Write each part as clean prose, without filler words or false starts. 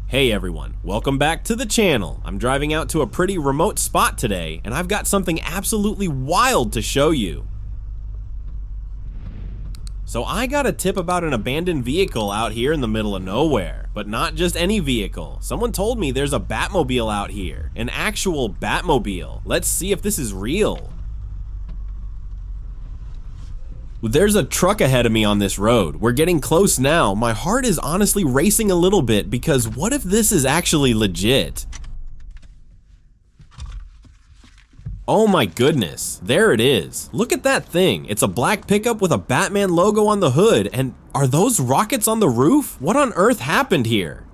Hey everyone, welcome back to the channel. I'm driving out to a pretty remote spot today, and I've got something absolutely wild to show you. So I got a tip about an abandoned vehicle out here in the middle of nowhere, but not just any vehicle. Someone told me there's a Batmobile out here, an actual Batmobile. Let's see if this is real. There's a truck ahead of me on this road. We're getting close now. My heart is honestly racing a little bit because what if this is actually legit? Oh my goodness, there it is. Look at that thing. It's a black pickup with a Batman logo on the hood, and are those rockets on the roof? What on earth happened here?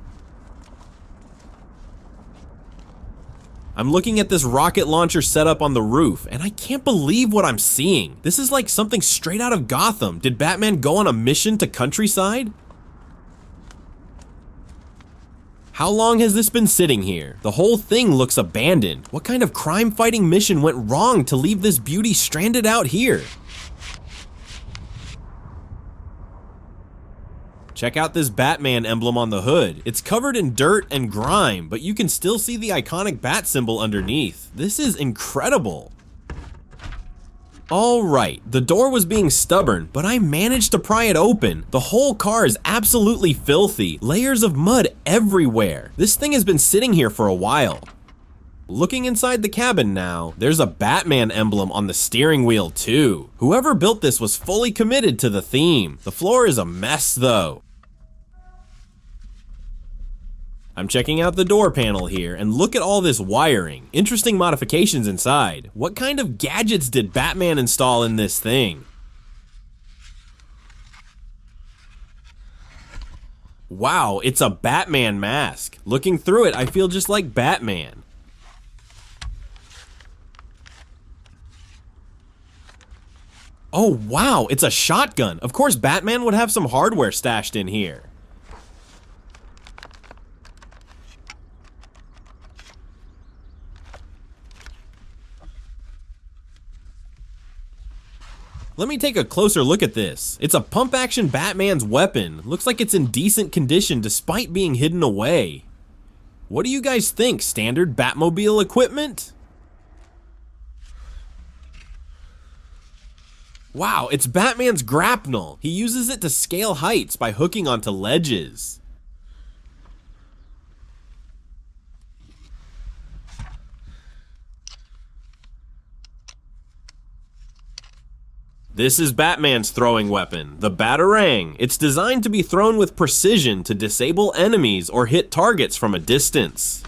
I'm looking at this rocket launcher setup on the roof, and I can't believe what I'm seeing. This is like something straight out of Gotham. Did Batman go on a mission to Countryside? How long has this been sitting here? The whole thing looks abandoned. What kind of crime-fighting mission went wrong to leave this beauty stranded out here? Check out this Batman emblem on the hood. It's covered in dirt and grime, but you can still see the iconic bat symbol underneath. This is incredible. Alright, the door was being stubborn, but I managed to pry it open. The whole car is absolutely filthy. Layers of mud everywhere. This thing has been sitting here for a while. Looking inside the cabin now, there's a Batman emblem on the steering wheel too. Whoever built this was fully committed to the theme. The floor is a mess though. I'm checking out the door panel here, and look at all this wiring. Interesting modifications inside. What kind of gadgets did Batman install in this thing? Wow, it's a Batman mask. Looking through it, I feel just like Batman. Oh wow, it's a shotgun. Of course Batman would have some hardware stashed in here. Let me take a closer look at this. It's a pump-action Batman's weapon. Looks like it's in decent condition despite being hidden away. What do you guys think? Standard Batmobile equipment? Wow, it's Batman's grapnel. He uses it to scale heights by hooking onto ledges. This is Batman's throwing weapon, the Batarang. It's designed to be thrown with precision to disable enemies or hit targets from a distance.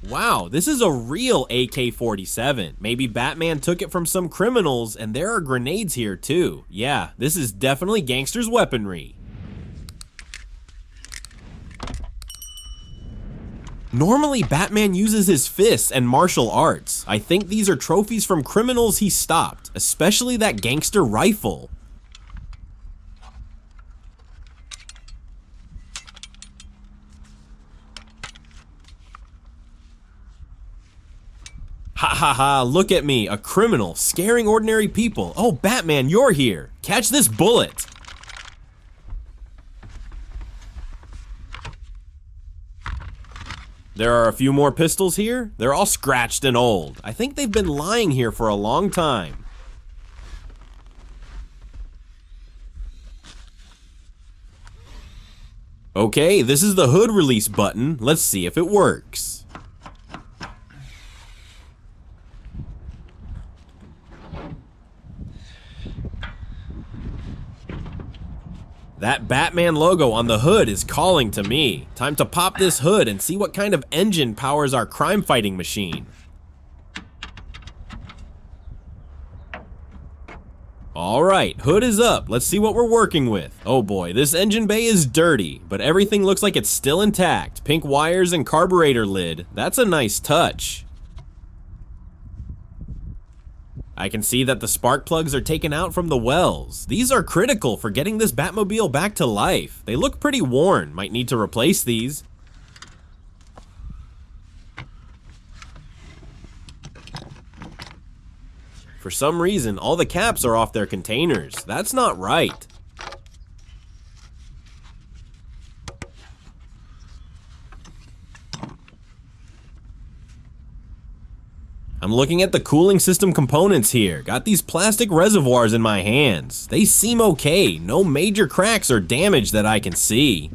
Wow, this is a real AK-47. Maybe Batman took it from some criminals, and there are grenades here too. Yeah, this is definitely gangsters' weaponry. Normally, Batman uses his fists and martial arts. I think these are trophies from criminals he stopped, especially that gangster rifle. Ha ha ha, look at me, a criminal, scaring ordinary people. Oh, Batman, you're here. Catch this bullet. There are a few more pistols here. They're all scratched and old. I think they've been lying here for a long time. Okay, this is the hood release button. Let's see if it works. That Batman logo on the hood is calling to me. Time to pop this hood and see what kind of engine powers our crime-fighting machine. Alright, hood is up. Let's see what we're working with. Oh boy, this engine bay is dirty, but everything looks like it's still intact. Pink wires and carburetor lid. That's a nice touch. I can see that the spark plugs are taken out from the wells. These are critical for getting this Batmobile back to life. They look pretty worn, might need to replace these. For some reason, all the caps are off their containers. That's not right. I'm looking at the cooling system components here. Got these plastic reservoirs in my hands. They seem okay. No major cracks or damage that I can see.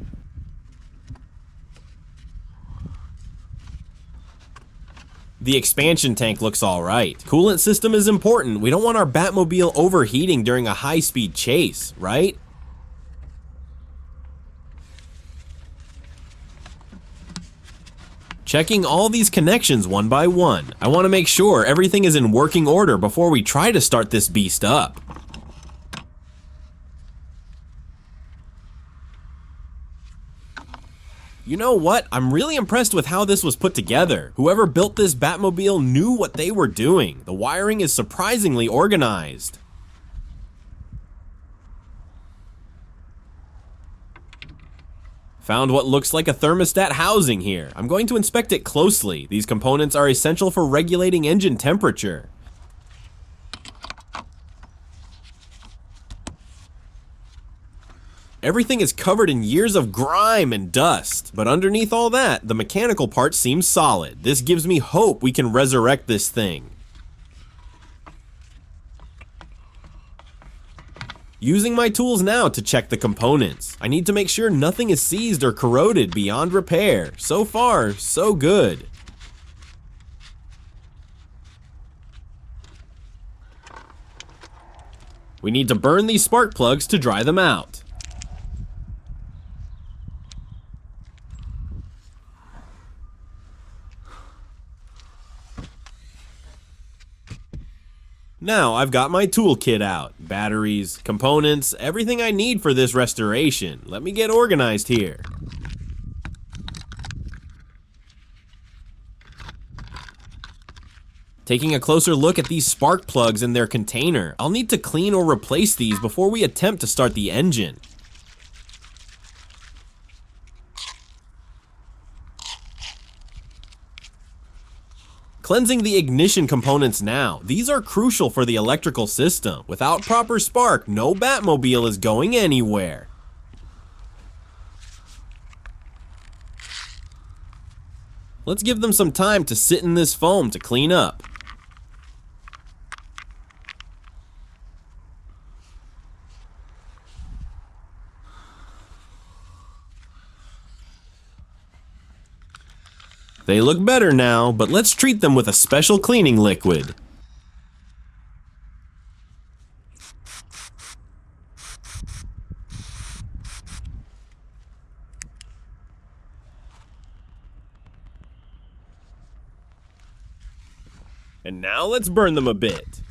The expansion tank looks alright. Coolant system is important. We don't want our Batmobile overheating during a high-speed chase, right? Checking all these connections one by one. I want to make sure everything is in working order before we try to start this beast up. You know what? I'm really impressed with how this was put together. Whoever built this Batmobile knew what they were doing. The wiring is surprisingly organized. Found what looks like a thermostat housing here. I'm going to inspect it closely. These components are essential for regulating engine temperature. Everything is covered in years of grime and dust, but underneath all that, the mechanical part seems solid. This gives me hope we can resurrect this thing. Using my tools now to check the components. I need to make sure nothing is seized or corroded beyond repair. So far, so good. We need to burn these spark plugs to dry them out. Now I've got my toolkit out. Batteries, components, everything I need for this restoration. Let me get organized here. Taking a closer look at these spark plugs in their container. I'll need to clean or replace these before we attempt to start the engine. Cleansing the ignition components now. These are crucial for the electrical system. Without proper spark, no Batmobile is going anywhere. Let's give them some time to sit in this foam to clean up. They look better now, but let's treat them with a special cleaning liquid. And now let's burn them a bit.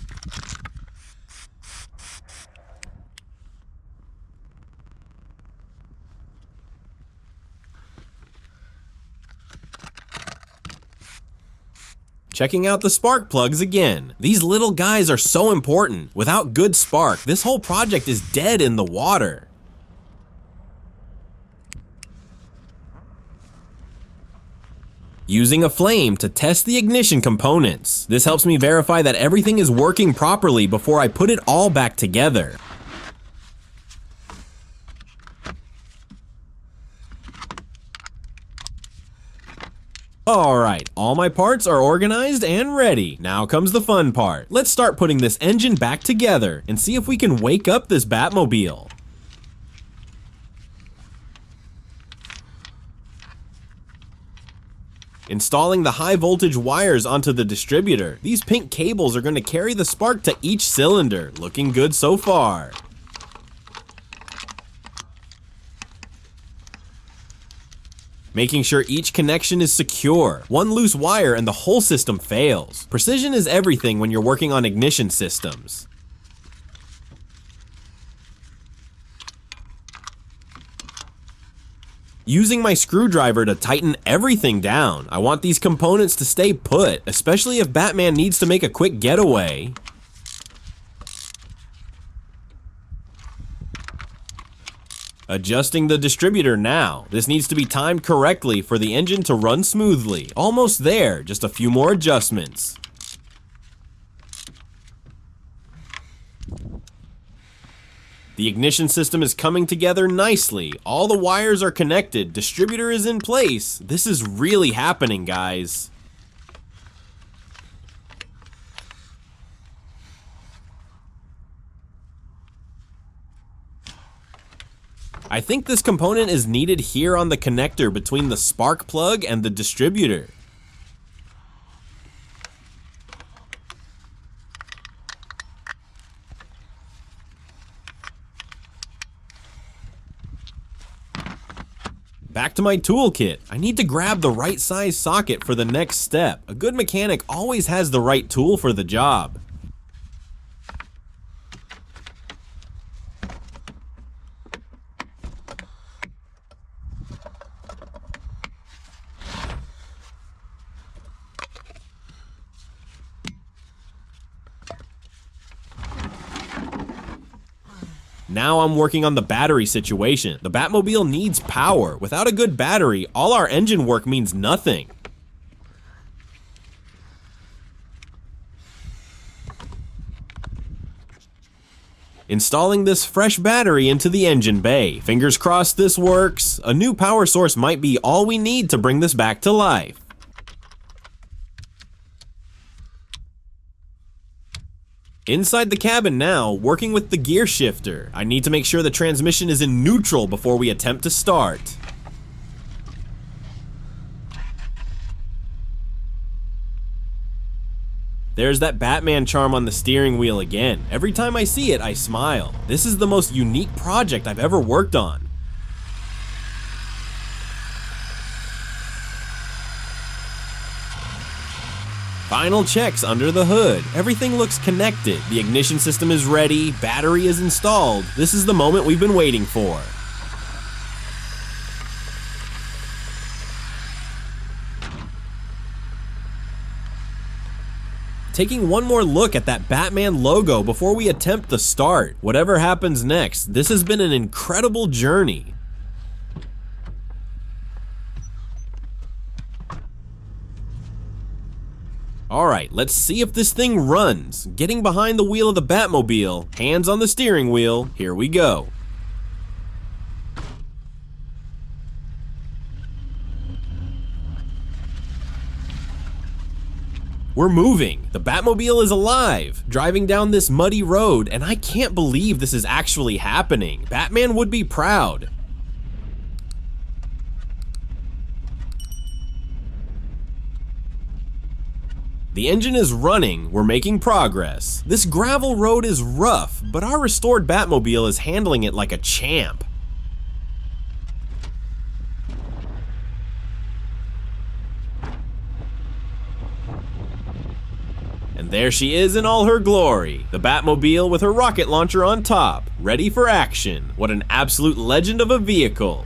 Checking out the spark plugs again. These little guys are so important. Without good spark, this whole project is dead in the water. Using a flame to test the ignition components. This helps me verify that everything is working properly before I put it all back together. Alright, all my parts are organized and ready. Now comes the fun part. Let's start putting this engine back together and see if we can wake up this Batmobile. Installing the high voltage wires onto the distributor. These pink cables are going to carry the spark to each cylinder. Looking good so far. Making sure each connection is secure. One loose wire and the whole system fails. Precision is everything when you're working on ignition systems. Using my screwdriver to tighten everything down. I want these components to stay put, especially if Batman needs to make a quick getaway. Adjusting the distributor now. This needs to be timed correctly for the engine to run smoothly. Almost there, just a few more adjustments. The ignition system is coming together nicely. All the wires are connected. Distributor is in place. This is really happening, guys. I think this component is needed here on the connector between the spark plug and the distributor. Back to my toolkit. I need to grab the right size socket for the next step. A good mechanic always has the right tool for the job. Now I'm working on the battery situation. The Batmobile needs power. Without a good battery, all our engine work means nothing. Installing this fresh battery into the engine bay. Fingers crossed this works. A new power source might be all we need to bring this back to life. Inside the cabin now, working with the gear shifter. I need to make sure the transmission is in neutral before we attempt to start. There's that Batman charm on the steering wheel again. Every time I see it, I smile. This is the most unique project I've ever worked on. Final checks under the hood. Everything looks connected. The ignition system is ready. Battery is installed. This is the moment we've been waiting for. Taking one more look at that Batman logo before we attempt the start. Whatever happens next, this has been an incredible journey. Alright, let's see if this thing runs. Getting behind the wheel of the Batmobile, hands on the steering wheel, here we go. We're moving. The Batmobile is alive, driving down this muddy road, and I can't believe this is actually happening. Batman would be proud. The engine is running, we're making progress. This gravel road is rough, but our restored Batmobile is handling it like a champ. And there she is in all her glory, the Batmobile with her rocket launcher on top, ready for action. What an absolute legend of a vehicle.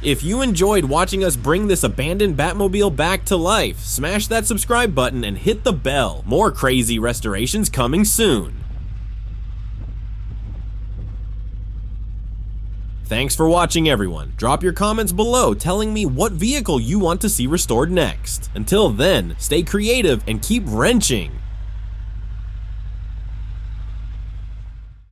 If you enjoyed watching us bring this abandoned Batmobile back to life, smash that subscribe button and hit the bell. More crazy restorations coming soon. Thanks for watching, everyone. Drop your comments below telling me what vehicle you want to see restored next. Until then, stay creative and keep wrenching.